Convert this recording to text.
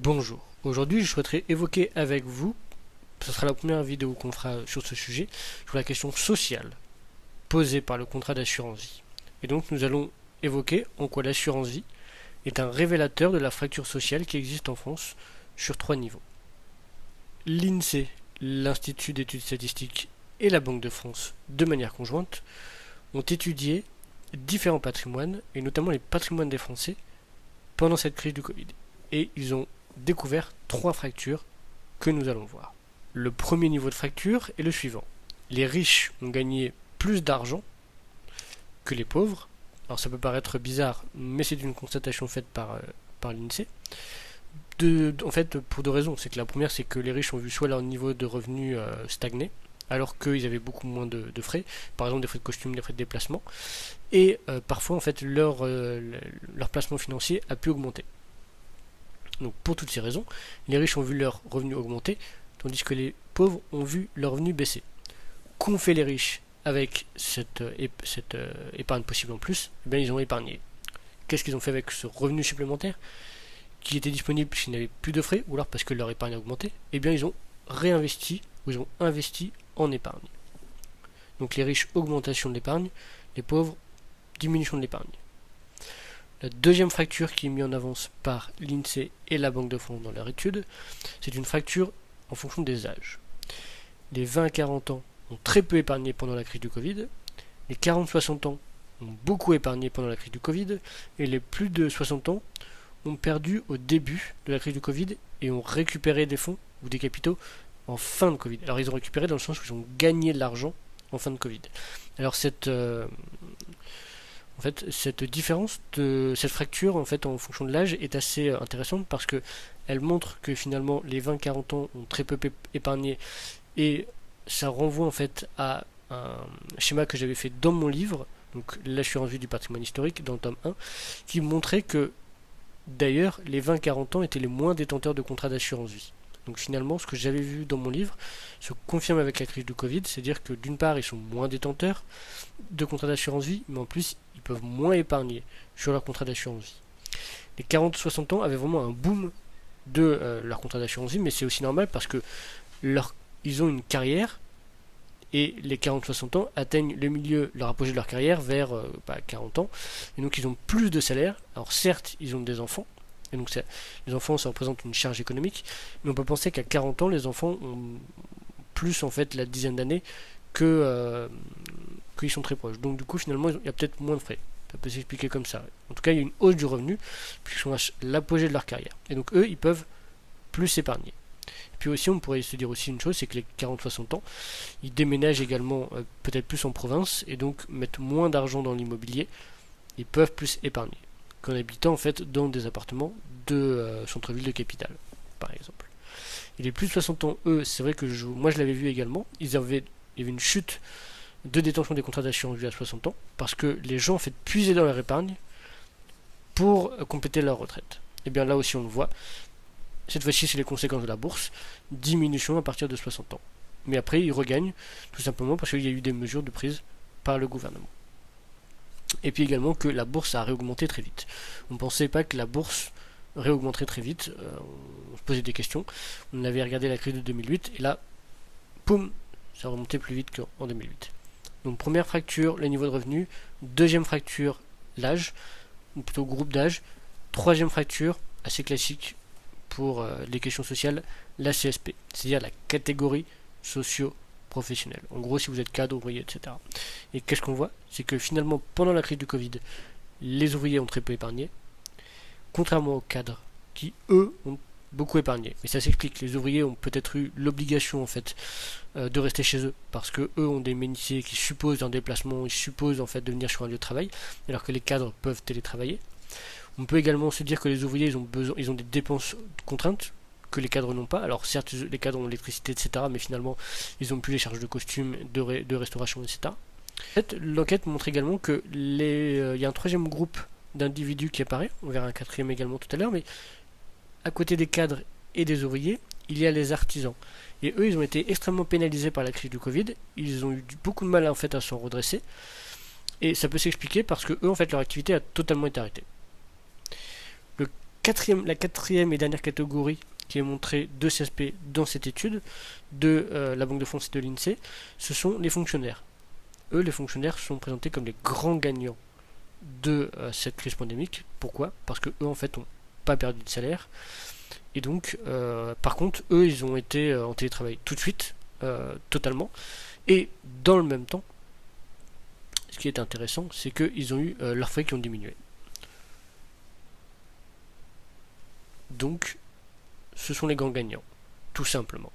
Bonjour, aujourd'hui je souhaiterais évoquer avec vous, ce sera la première vidéo qu'on fera sur ce sujet, sur la question sociale posée par le contrat d'assurance vie. Et donc nous allons évoquer en quoi l'assurance vie est un révélateur de la fracture sociale qui existe en France sur 3 niveaux. L'INSEE, l'Institut d'études statistiques et la Banque de France, de manière conjointe, ont étudié différents patrimoines, et notamment les patrimoines des Français, pendant cette crise du Covid. Et ils ont découvert 3 fractures que nous allons voir. Le premier niveau de fracture est le suivant. Les riches ont gagné plus d'argent que les pauvres. Alors ça peut paraître bizarre, mais c'est une constatation faite par l'INSEE. En fait, pour 2 raisons. C'est que la première, c'est que les riches ont vu soit leur niveau de revenu stagner, alors qu'ils avaient beaucoup moins de frais, par exemple des frais de costume, des frais de déplacement, et parfois en fait leur placement financier a pu augmenter. Donc pour toutes ces raisons, les riches ont vu leur revenu augmenter, tandis que les pauvres ont vu leur revenu baisser. Qu'ont fait les riches avec cette épargne possible en plus? Eh bien, ils ont épargné. Qu'est-ce qu'ils ont fait avec ce revenu supplémentaire qui était disponible s'ils n'avaient plus de frais, ou alors parce que leur épargne a augmenté? Eh bien, ils ont réinvesti, ou ils ont investi en épargne. Donc les riches, augmentation de l'épargne, les pauvres, diminution de l'épargne. La deuxième fracture qui est mise en avance par l'INSEE et la Banque de France dans leur étude, c'est une fracture en fonction des âges. Les 20 à 40 ans ont très peu épargné pendant la crise du Covid, les 40-60 ans ont beaucoup épargné pendant la crise du Covid, et les plus de 60 ans ont perdu au début de la crise du Covid et ont récupéré des fonds ou des capitaux en fin de Covid. Alors ils ont récupéré dans le sens où ils ont gagné de l'argent en fin de Covid. Alors cette différence cette fracture en fonction de l'âge est assez intéressante parce que elle montre que finalement les 20-40 ans ont très peu épargné, et ça renvoie en fait à un schéma que j'avais fait dans mon livre, donc l'assurance vie du patrimoine historique, dans le tome 1, qui montrait que d'ailleurs les 20-40 ans étaient les moins détenteurs de contrats d'assurance vie. Donc finalement, ce que j'avais vu dans mon livre se confirme avec la crise du Covid, c'est-à-dire que d'une part, ils sont moins détenteurs de contrats d'assurance vie, mais en plus, ils peuvent moins épargner sur leur contrat d'assurance vie. Les 40-60 ans avaient vraiment un boom de leur contrat d'assurance vie, mais c'est aussi normal parce que ils ont une carrière, et les 40-60 ans atteignent le milieu, leur apogée de leur carrière vers 40 ans, et donc ils ont plus de salaire. Alors certes, ils ont des enfants, et donc les enfants, ça représente une charge économique, mais on peut penser qu'à 40 ans, les enfants ont plus en fait la dizaine d'années qu'ils sont très proches. Donc du coup, finalement, il y a peut-être moins de frais. Ça peut s'expliquer comme ça. En tout cas, il y a une hausse du revenu, puisqu'ils sont à l'apogée de leur carrière. Et donc eux, ils peuvent plus s'épargner. Et puis aussi, on pourrait se dire aussi une chose, c'est que les 40-60 ans, ils déménagent également peut-être plus en province, et donc mettent moins d'argent dans l'immobilier, ils peuvent plus épargner qu'en habitant en fait dans des appartements de centre-ville de capitale, par exemple. Et les plus de 60 ans, eux, c'est vrai que moi je l'avais vu également, il y avait une chute de détention des contrats d'assurance vie à 60 ans, parce que les gens en fait puisaient dans leur épargne pour compléter leur retraite. Et bien là aussi on le voit, cette fois-ci c'est les conséquences de la bourse, diminution à partir de 60 ans. Mais après ils regagnent, tout simplement parce qu'il y a eu des mesures de prise par le gouvernement. Et puis également que la bourse a réaugmenté très vite. On ne pensait pas que la bourse réaugmenterait très vite, on se posait des questions, on avait regardé la crise de 2008, et là, poum, ça a remonté plus vite qu'en 2008. Donc première fracture, le niveau de revenu. Deuxième fracture, l'âge, ou plutôt groupe d'âge. Troisième fracture, assez classique pour les questions sociales, la CSP, c'est-à-dire la catégorie socio-professionnelle. En gros, si vous êtes cadre, ouvrier, etc. Et qu'est-ce qu'on voit? C'est que finalement, pendant la crise du Covid, les ouvriers ont très peu épargné, contrairement aux cadres qui, eux, ont beaucoup épargné. Mais ça s'explique. Les ouvriers ont peut-être eu l'obligation en fait de rester chez eux parce que eux ont des métiers qui supposent un déplacement, ils supposent en fait de venir sur un lieu de travail, alors que les cadres peuvent télétravailler. On peut également se dire que les ouvriers ils ont des dépenses contraintes que les cadres n'ont pas. Alors certes, les cadres ont l'électricité, etc., mais finalement, ils n'ont plus les charges de costume, de restauration, etc. En fait, l'enquête montre également que il y a un troisième groupe d'individus qui apparaît, on verra un quatrième également tout à l'heure, mais à côté des cadres et des ouvriers, il y a les artisans. Et eux, ils ont été extrêmement pénalisés par la crise du Covid, ils ont eu beaucoup de mal en fait à s'en redresser, et ça peut s'expliquer parce que eux, en fait, leur activité a totalement été arrêtée. Le la quatrième et dernière catégorie qui est montrée de CSP dans cette étude de la Banque de France et de l'INSEE, ce sont les fonctionnaires. Eux, les fonctionnaires sont présentés comme les grands gagnants de cette crise pandémique. Pourquoi? Parce que eux, en fait, n'ont pas perdu de salaire. Et donc, par contre, eux, ils ont été en télétravail tout de suite, totalement. Et dans le même temps, ce qui est intéressant, c'est qu'ils ont eu leurs frais qui ont diminué. Donc, ce sont les grands gagnants, tout simplement.